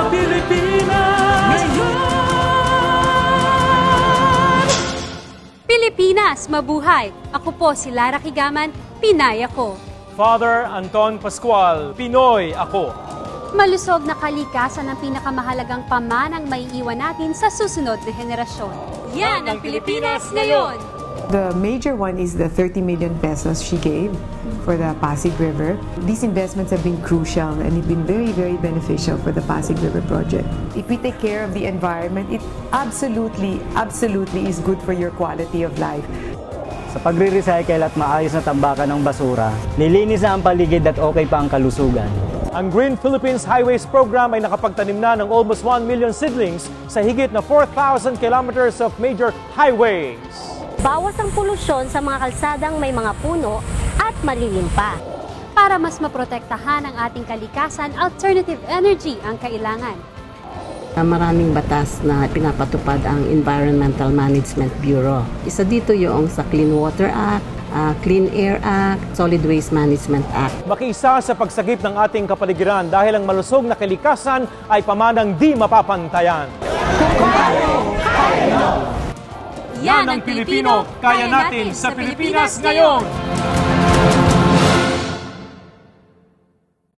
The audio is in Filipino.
sa Pilipinas Pilipinas, mabuhay! Ako po si Lara Kigaman, Pinay ako. Father Anton Pascual, Pinoy ako. Malusog na kalikasan ang pinakamahalagang pamanang maiiwan natin sa susunod na henerasyon. Yan ang Pilipinas ngayon! The major one is the 30 million pesos she gave for the Pasig River. These investments have been crucial and have been very, very beneficial for the Pasig River project. If we take care of the environment, it absolutely is good for your quality of life. Sa pagre-recycle at maayos na tambakan ng basura, nilinis na ang paligid at okay pa ang kalusugan. Ang Green Philippines Highways Program ay nakapagtanim na ng almost 1 million seedlings sa higit na 4,000 kilometers of major highways. Bawas ang polusyon sa mga kalsadang may mga puno at malilim pa. Para mas maprotektahan ang ating kalikasan, alternative energy ang kailangan. Maraming batas na pinapatupad ang Environmental Management Bureau. Isa dito yung sa Clean Water Act, Clean Air Act, Solid Waste Management Act. Makiisa sa pagsagip ng ating kapaligiran dahil ang malusog na kalikasan ay pamanang di mapapantayan. Yan ang Pilipino, kaya natin sa Pilipinas ngayon!